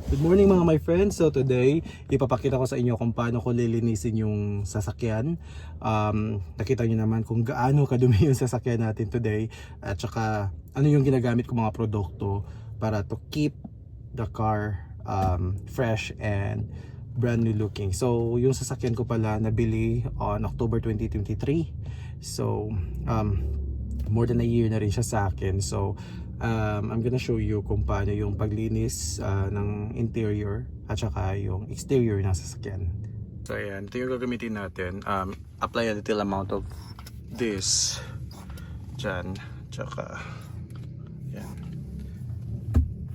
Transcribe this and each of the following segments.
Good morning mga my friends. So today, ipapakita ko sa inyo kung paano ko lilinisin yung sasakyan. Nakita nyo naman kung gaano kadumi yung sasakyan natin today. At saka ano yung ginagamit ko mga produkto para to keep the car fresh and brand new looking. So yung sasakyan ko pala nabili on October 2023. So more than a year na rin siya sa akin. So I'm gonna show you kung paano yung paglinis ng interior at saka yung exterior ng sasakyan. So ayan, ito yung gagamitin natin. Apply a little amount of this dyan, tsaka yan.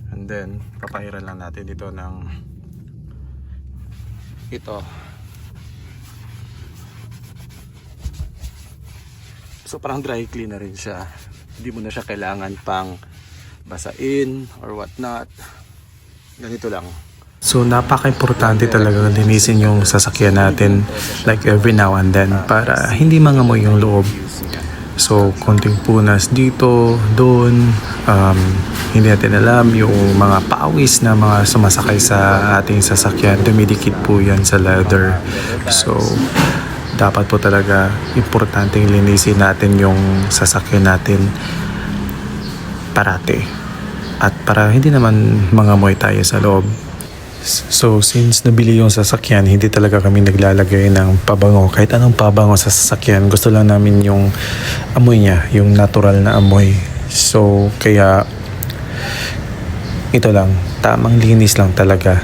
And then papahiran lang natin dito ng ito. So parang dry clean na rin siya. Hindi mo na siya kailangan pang basain or what not. Ganito lang. So napaka-importante talaga linisin yung sasakyan natin like every now and then para hindi mangamoy yung loob. So konting punas dito, doon, hindi natin alam yung mga pawis na mga sumasakay sa ating sasakyan, dumidikit po yan sa leather. So dapat po talaga importanteng linisin natin yung sasakyan natin parati at para hindi naman mangamoy tayo sa loob. So since nabili yung sasakyan, hindi talaga kami naglalagay ng pabango, kahit anong pabango sa sasakyan. Gusto lang namin yung amoy niya, yung natural na amoy. So kaya ito lang, tamang linis lang talaga.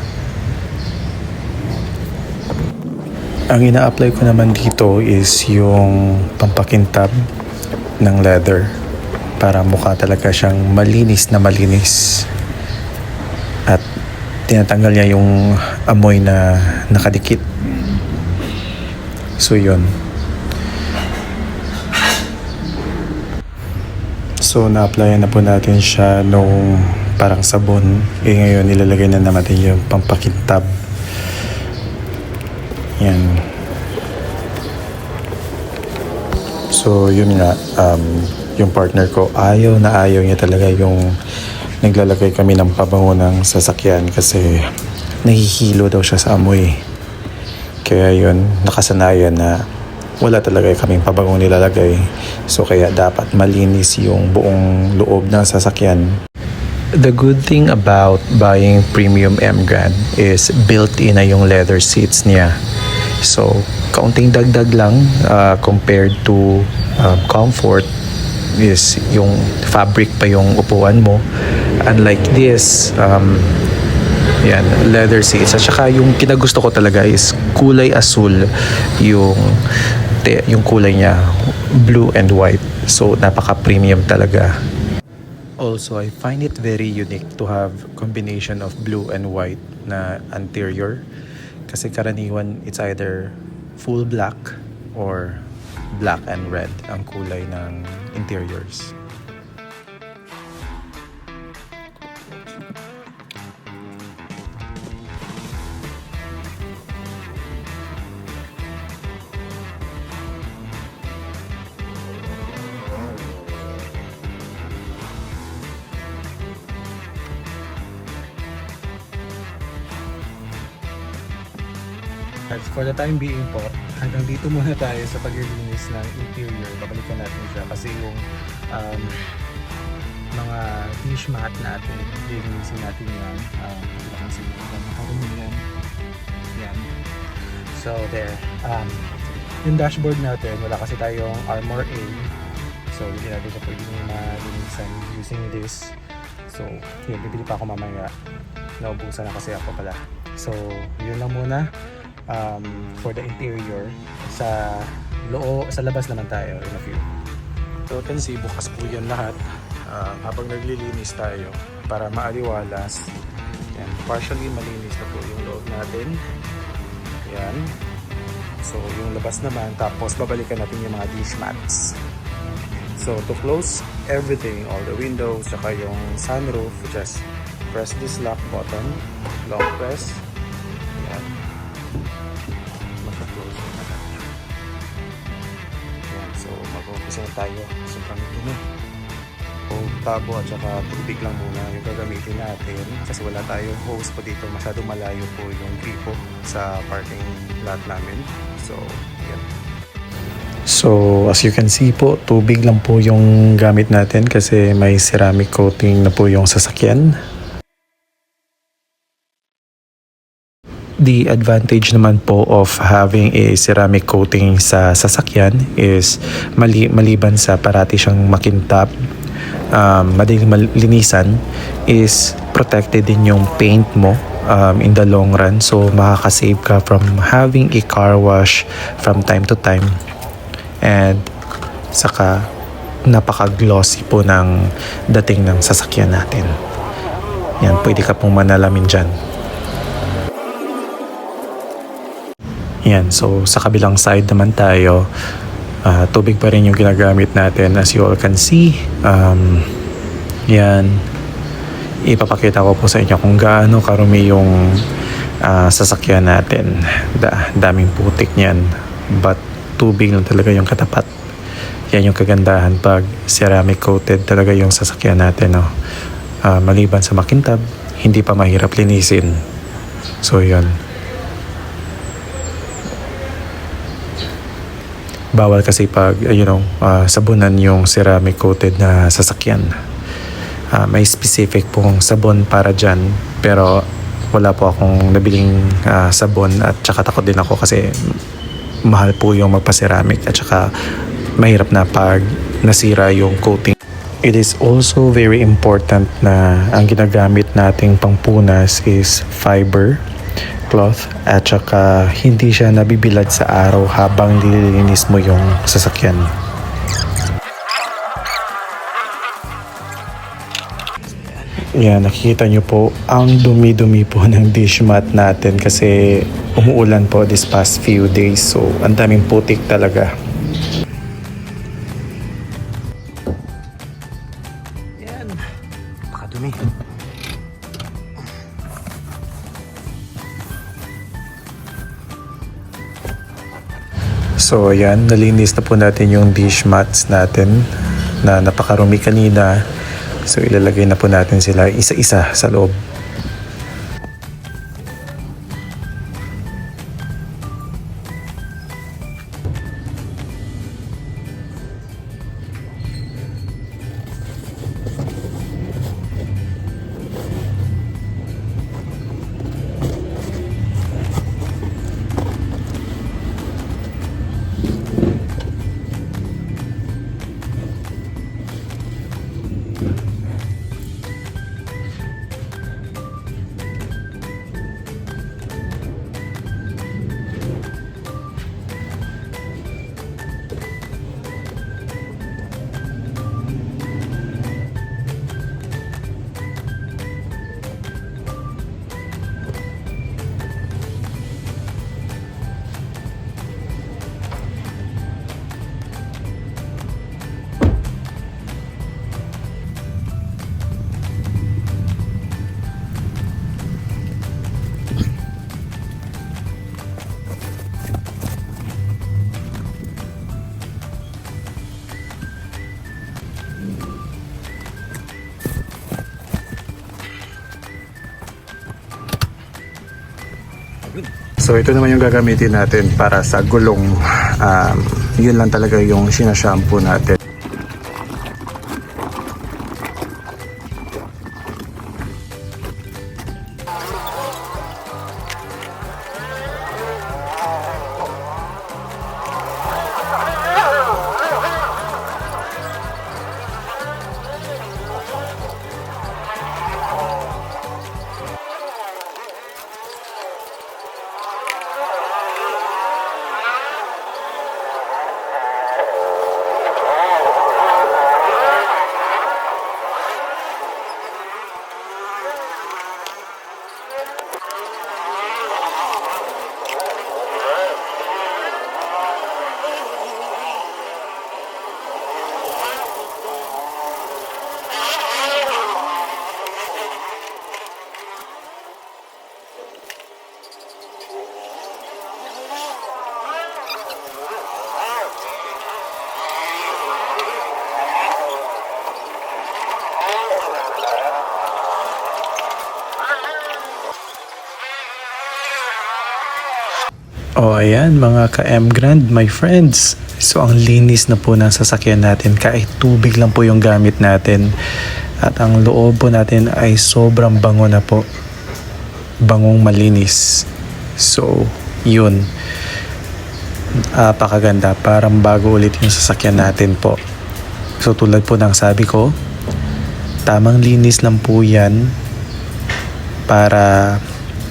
Ang ina-apply ko naman dito is yung pampakintab ng leather para mukha talaga siyang malinis na malinis. At tinatanggal niya yung amoy na nakadikit. So yun. So na-applyan na po natin siya nung parang sabon. Ngayon ilalagay na naman yung pampakintab. Yan. So yun nga, yung partner ko ayaw niya talaga yung naglalagay kami ng pabango ng sasakyan kasi nahihilo daw siya sa amoy. Kaya yun, nakasanayan na wala talaga kaming pabango nilalagay. So kaya dapat malinis yung buong loob ng sasakyan. The good thing about buying premium M-Grand is built-in na yung leather seats niya. So, kaunting dagdag lang compared to comfort is yung fabric pa yung upuan mo. Unlike this, yan, leather seats. At saka yung kinagusto ko talaga is kulay asul yung kulay niya, blue and white. So, napaka-premium talaga. Also, I find it very unique to have combination of blue and white na interior. Kasi karaniwan, it's either full black or black and red ang kulay ng interiors. At for the time being po, hanggang dito muna tayo sa paglilinis ng interior. Babalikan natin siya kasi yung mga dish mat natin, lilinisin natin yan. Kasi makarumi yan. Yan. So there. Yung dashboard natin, wala kasi tayong Armor A. So hindi natin ito pwede malinisan using this. So yun, bibili pa ako mamaya. Naubusan na kasi ako pala. So yun lang muna. For the interior, sa labas naman tayo in a few. So can see, bukas po yan lahat habang naglilinis tayo para maaliwalas. Yan, partially malinis na po yung loob natin. Yan. So yung labas naman, tapos babalikan natin yung mga dish mats. So to close everything, all the windows, saka yung sunroof, just press this lock button, long press. Yan. So mag-umpisa na tayo. Sobrang dumi. tabo at saka tubig lang muna yung gagamitin natin kasi wala tayong hose po dito, masyadong malayo po yung gripo sa parking lot namin. So yan. So as you can see po, tubig lang po yung gamit natin kasi may ceramic coating na po yung sasakyan. The advantage naman po of having a ceramic coating sa sasakyan is maliban sa parati siyang makintab, madaling malinisan, is protected din yung paint mo in the long run. So makakasave ka from having a car wash from time to time. And saka napaka-glossy po ng dating ng sasakyan natin. Yan, pwede ka pong manalamin dyan. Yan, so sa kabilang side naman tayo, tubig pa rin yung ginagamit natin as you all can see. Yan, ipapakita ko po sa inyo kung gaano karumi yung sasakyan natin. Daming putik niyan, but tubig lang talaga yung katapat. Yan yung kagandahan pag ceramic coated talaga yung sasakyan natin, no? Maliban sa makintab, hindi pa mahirap linisin. So yun. Bawal kasi pag sabunan yung ceramic coated na sasakyan. May specific pong sabon para dyan, pero wala po akong nabiling sabon at saka takot din ako kasi mahal po yung magpa-ceramic at saka mahirap na pag nasira yung coating. It is also very important na ang ginagamit nating pangpunas is fiber cloth at saka hindi siya nabibilad sa araw habang nililinis mo yung sasakyan. Yan, nakikita nyo po ang dumi-dumi po ng dish mat natin kasi umuulan po this past few days, so ang daming putik talaga. Yan, nakadumi. So ayan, nalinis na po natin yung dish mats natin na napakarumi kanina. So ilalagay na po natin sila isa-isa sa loob. So ito naman yung gagamitin natin para sa gulong. Yun lang talaga yung sinashampoo natin. O ayan mga ka-M Grand, my friends. So ang linis na po ng sasakyan natin, kahit tubig lang po yung gamit natin. At ang loob po natin ay sobrang bango na po. Bangong malinis. So yun. Pakaganda, parang bago ulit yung sasakyan natin po. So tulad po ng sabi ko, tamang linis lang po yan para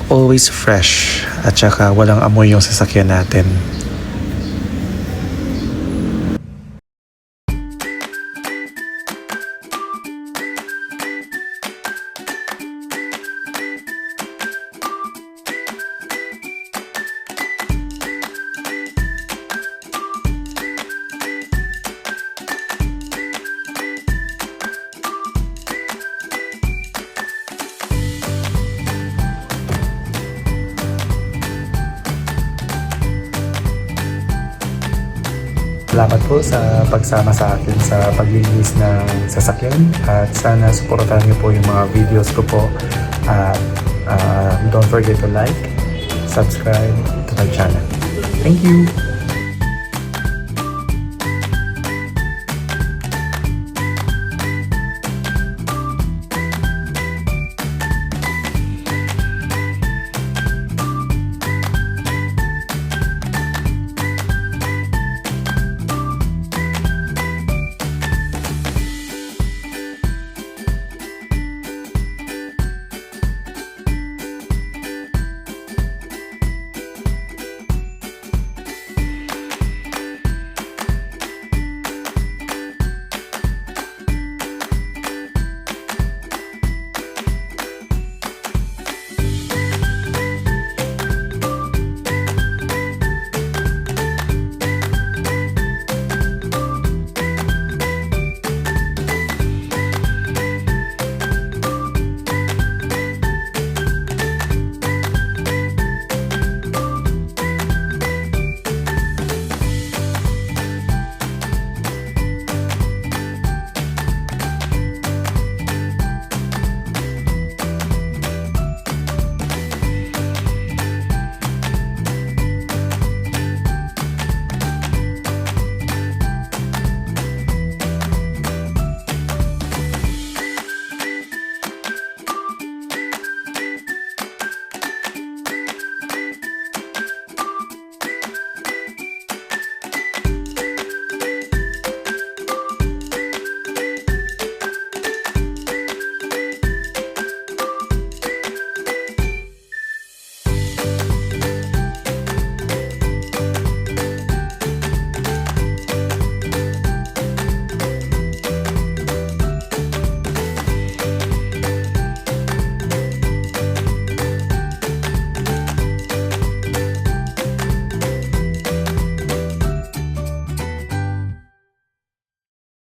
always fresh at saka walang amoy yung sasakyan natin. Salamat po sa pagsama sa akin sa paglilinis ng sasakyan at sana suportahan niyo po yung mga videos ko po at don't forget to like, subscribe to my channel. Thank you!